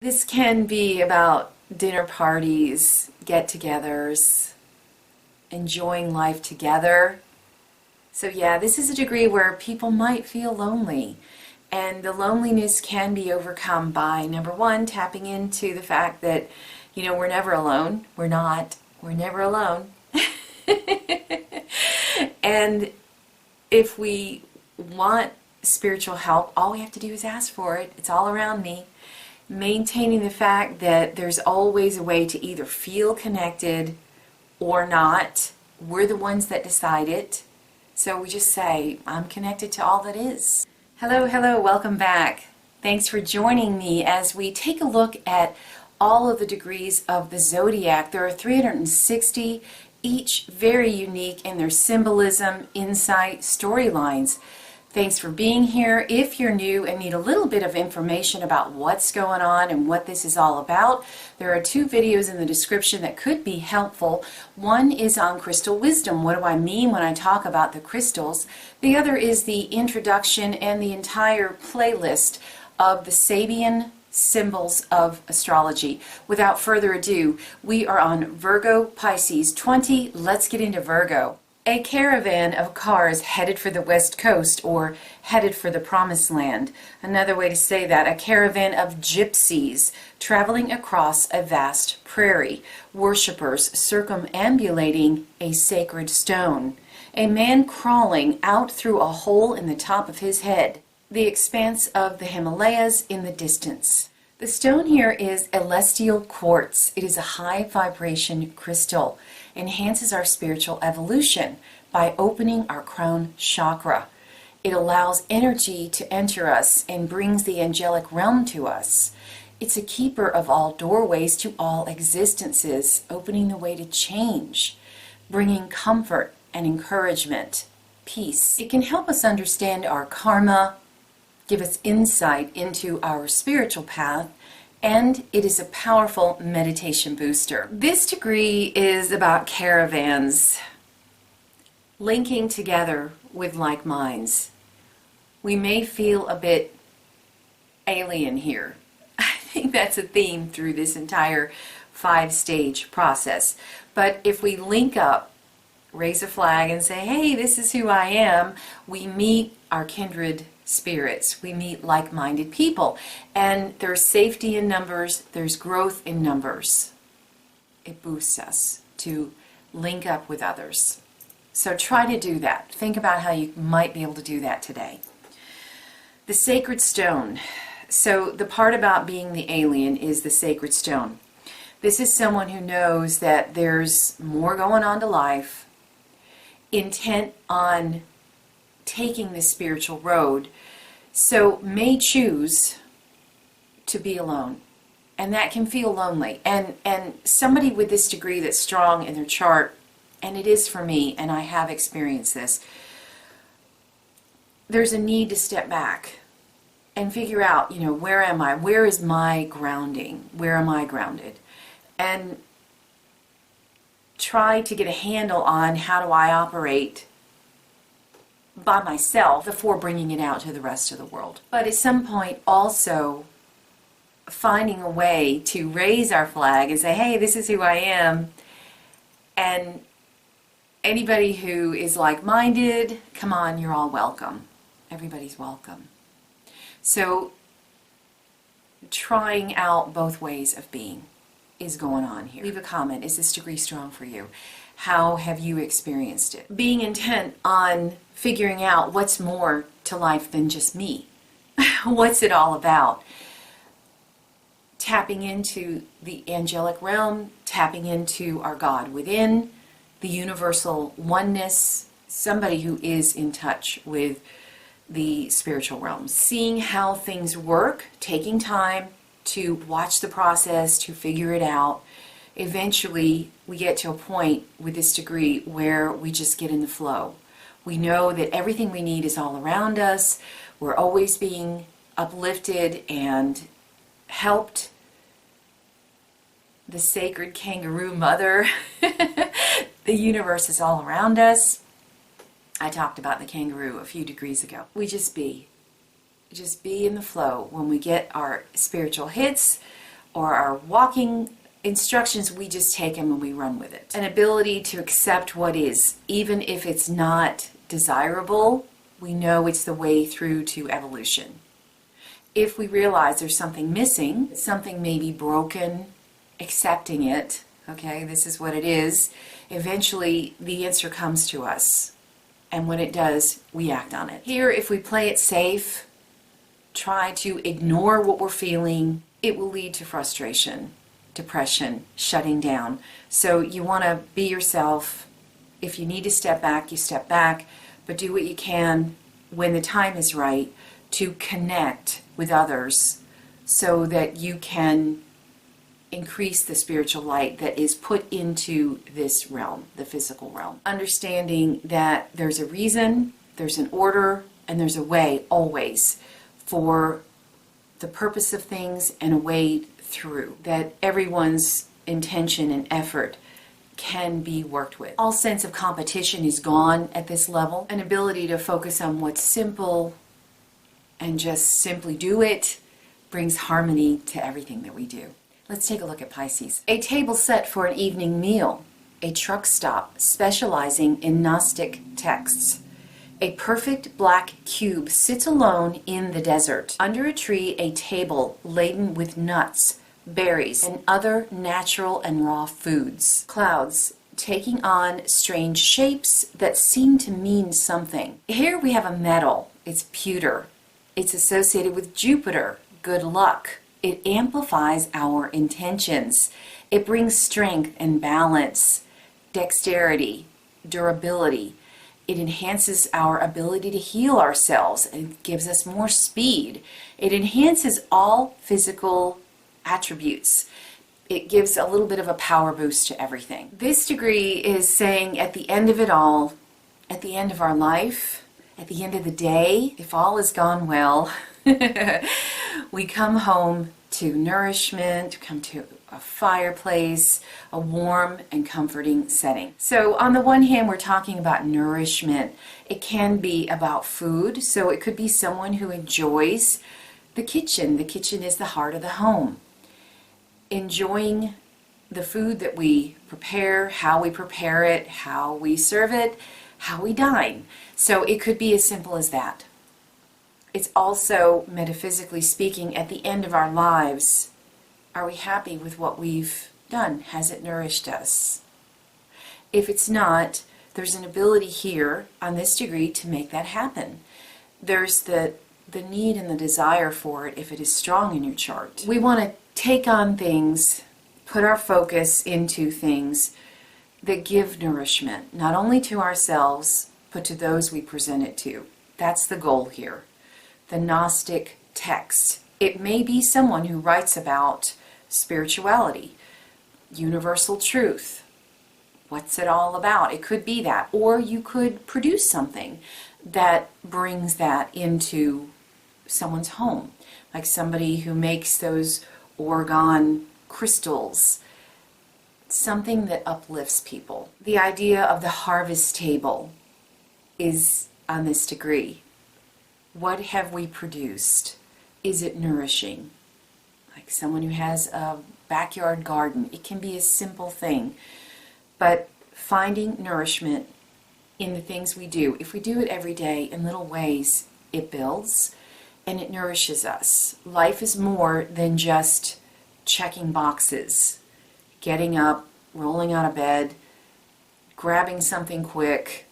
This can be about dinner parties, get-togethers, enjoying life together. So yeah, this is a degree where people might feel lonely. And the loneliness can be overcome by, number one, tapping into the fact that, we're never alone. We're not. We're never alone. And if we want spiritual help, all we have to do is ask for it. It's all around me. Maintaining the fact that there's always a way to either feel connected or not. We're the ones that decide it. So we just say, I'm connected to all that is. Hello, welcome back. Thanks for joining me as we take a look at all of the degrees of the zodiac. There are 360, each very unique in their symbolism, insight, storylines. Thanks for being here. If you're new and need a little bit of information about what's going on and what this is all about, there are 2 videos in the description that could be helpful. One is on crystal wisdom. What do I mean when I talk about the crystals? The other is the introduction and the entire playlist of the Sabian symbols of astrology. Without further ado, we are on Virgo, Pisces 20. Let's get into Virgo. A caravan of cars headed for the West Coast or headed for the Promised Land. Another way to say that, a caravan of gypsies traveling across a vast prairie. Worshippers circumambulating a sacred stone. A man crawling out through a hole in the top of his head. The expanse of the Himalayas in the distance. The stone here is Elestial Quartz. It is a high vibration crystal. Enhances our spiritual evolution by opening our crown chakra. It allows energy to enter us and brings the angelic realm to us. It's a keeper of all doorways to all existences, opening the way to change, bringing comfort and encouragement, peace. It can help us understand our karma, give us insight into our spiritual path, and it is a powerful meditation booster. This degree is about caravans linking together with like minds. We may feel a bit alien here. I think that's a theme through this entire 5-stage process. But if we link up, raise a flag and say, hey, this is who I am, we meet our kindred spirits. We meet like-minded people. And there's safety in numbers, there's growth in numbers. It boosts us to link up with others. So try to do that. Think about how you might be able to do that today. The sacred stone. So the part about being the alien is the sacred stone. This is someone who knows that there's more going on to life, intent on taking this spiritual road, so may choose to be alone, and that can feel lonely. And somebody with this degree that's strong in their chart, and it is for me, and I have experienced this, there's a need to step back and figure out, where am I? Where is my grounding? Where am I grounded? And try to get a handle on how do I operate by myself before bringing it out to the rest of the world. But at some point also finding a way to raise our flag and say, hey, this is who I am. And anybody who is like-minded, come on, you're all welcome. Everybody's welcome. So trying out both ways of being is going on here. Leave a comment. Is this degree strong for you? How have you experienced it? Being intent on figuring out what's more to life than just me. What's it all about? Tapping into the angelic realm, tapping into our God within, the universal oneness, somebody who is in touch with the spiritual realms. Seeing how things work, taking time to watch the process, to figure it out. Eventually, we get to a point with this degree where we just get in the flow. We know that everything we need is all around us. We're always being uplifted and helped. The sacred kangaroo mother. The universe is all around us. I talked about the kangaroo a few degrees ago. We just be in the flow. When we get our spiritual hits, or our walking instructions, we just take them and we run with it. An ability to accept what is, even if it's not desirable, we know it's the way through to evolution. If we realize there's something missing, something may be broken, accepting it, okay, this is what it is, eventually the answer comes to us. And when it does, we act on it. Here, if we play it safe, try to ignore what we're feeling, it will lead to frustration, depression, shutting down. So you want to be yourself. If you need to step back, you step back, but do what you can when the time is right to connect with others so that you can increase the spiritual light that is put into this realm, the physical realm. Understanding that there's a reason, there's an order, and there's a way always for the purpose of things and a way through. That everyone's intention and effort can be worked with. All sense of competition is gone at this level. An ability to focus on what's simple and just simply do it brings harmony to everything that we do. Let's take a look at Pisces. A table set for an evening meal. A truck stop specializing in Gnostic texts. A perfect black cube sits alone in the desert. Under a tree, a table laden with nuts, berries, and other natural and raw foods. Clouds taking on strange shapes that seem to mean something. Here we have a metal. It's pewter. It's associated with Jupiter, good luck. It amplifies our intentions. It brings strength and balance, dexterity, durability. It enhances our ability to heal ourselves and gives us more speed. It enhances all physical attributes. It gives a little bit of a power boost to everything. This degree is saying at the end of it all, at the end of our life, at the end of the day, if all has gone well, we come home to nourishment, come to a fireplace, a warm and comforting setting. So on the one hand, we're talking about nourishment. It can be about food, so it could be someone who enjoys the kitchen. The kitchen is the heart of the home. Enjoying the food that we prepare, how we prepare it, how we serve it, how we dine. So it could be as simple as that. It's also, metaphysically speaking, at the end of our lives, are we happy with what we've done? Has it nourished us? If it's not, there's an ability here on this degree to make that happen. There's the need and the desire for it if it is strong in your chart. We want to take on things, put our focus into things that give nourishment, not only to ourselves, but to those we present it to. That's the goal here. The Gnostic text. It may be someone who writes about spirituality, universal truth. What's it all about? It could be that. Or you could produce something that brings that into someone's home. Like somebody who makes those orgone crystals. Something that uplifts people. The idea of the harvest table is on this degree. What have we produced? Is it nourishing? Like someone who has a backyard garden. It can be a simple thing. But finding nourishment in the things we do. If we do it every day in little ways, it builds and it nourishes us. Life is more than just checking boxes. Getting up, rolling out of bed, grabbing something quick,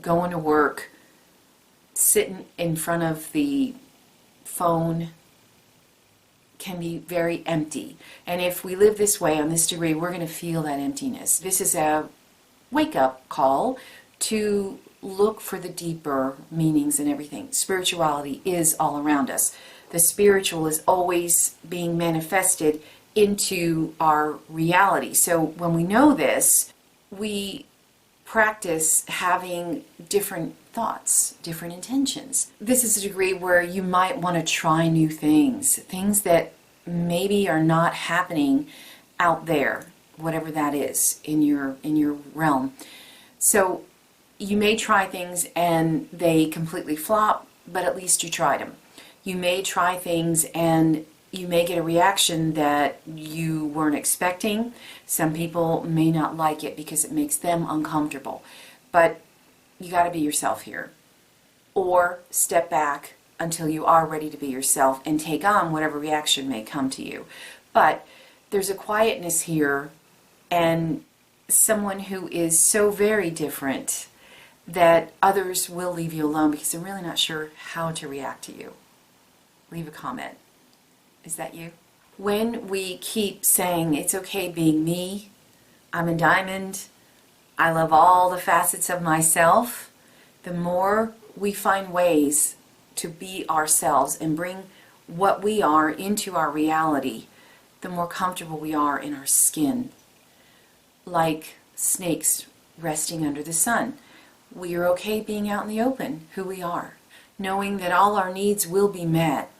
going to work, sitting in front of the phone can be very empty. And if we live this way on this degree, we're going to feel that emptiness. This is a wake-up call to look for the deeper meanings in everything. Spirituality is all around us. The spiritual is always being manifested into our reality. So when we know this, we practice having different thoughts, different intentions. This is a degree where you might want to try new things, things that maybe are not happening out there, whatever that is in your realm. So you may try things and they completely flop, but at least you tried them. You may try things and you may get a reaction that you weren't expecting. Some people may not like it because it makes them uncomfortable. But you got to be yourself here. Or step back until you are ready to be yourself and take on whatever reaction may come to you. But there's a quietness here and someone who is so very different that others will leave you alone because they're really not sure how to react to you. Leave a comment. Is that you? When we keep saying, it's okay being me, I'm a diamond, I love all the facets of myself, the more we find ways to be ourselves and bring what we are into our reality, the more comfortable we are in our skin. Like snakes resting under the sun. We are okay being out in the open, who we are, knowing that all our needs will be met.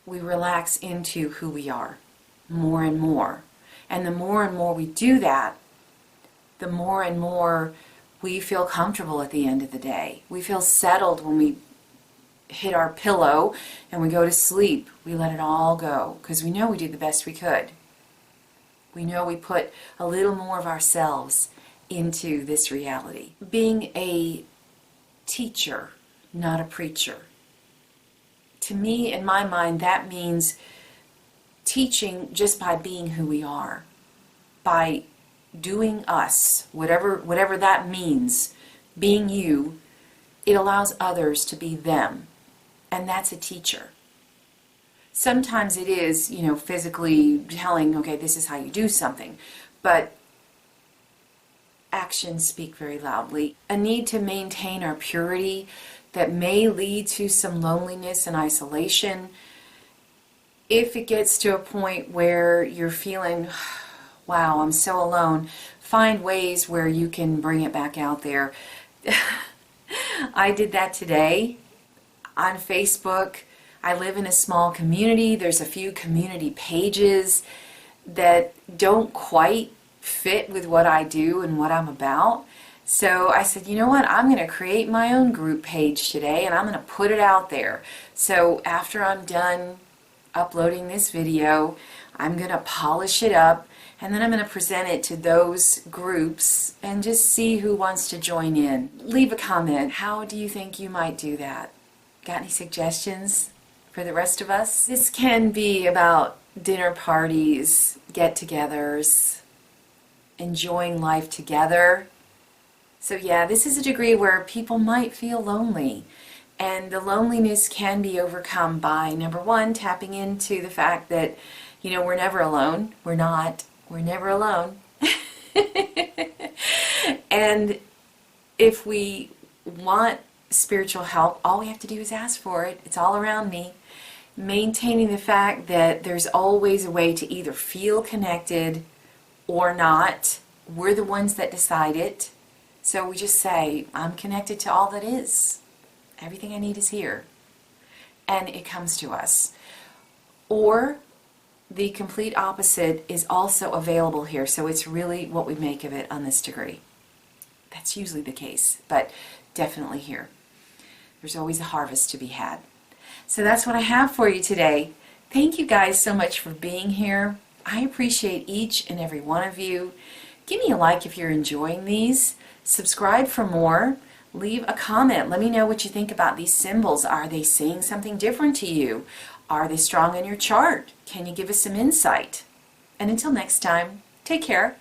We relax into who we are more and more. And the more and more we do that, the more and more we feel comfortable at the end of the day. We feel settled when we hit our pillow and we go to sleep. We let it all go because we know we did the best we could. We know we put a little more of ourselves into this reality. Being a teacher, not a preacher. To me, in my mind, that means teaching just by being who we are, by doing us, whatever that means, being you. It allows others to be them, and that's a teacher. Sometimes it is, physically telling, okay, this is how you do something, but actions speak very loudly. A need to maintain our purity that may lead to some loneliness and isolation. If it gets to a point where you're feeling, wow, I'm so alone, find ways where you can bring it back out there. I did that today on Facebook. I live in a small community. There's a few community pages that don't quite fit with what I do and what I'm about. So I said, you know what, I'm going to create my own group page today and I'm going to put it out there. So after I'm done uploading this video, I'm going to polish it up and then I'm going to present it to those groups and just see who wants to join in. Leave a comment. How do you think you might do that? Got any suggestions for the rest of us? This can be about dinner parties, get-togethers, enjoying life together. So yeah, this is a degree where people might feel lonely. And the loneliness can be overcome by, number one, tapping into the fact that, we're never alone. We're not. We're never alone. And if we want spiritual help, all we have to do is ask for it. It's all around me. Maintaining the fact that there's always a way to either feel connected or not. We're the ones that decide it. So we just say, I'm connected to all that is. Everything I need is here. And it comes to us. Or the complete opposite is also available here. So it's really what we make of it on this degree. That's usually the case, but definitely here. There's always a harvest to be had. So that's what I have for you today. Thank you guys so much for being here. I appreciate each and every one of you. Give me a like if you're enjoying these. Subscribe for more. Leave a comment. Let me know what you think about these symbols. Are they saying something different to you? Are they strong in your chart? Can you give us some insight? And until next time, take care.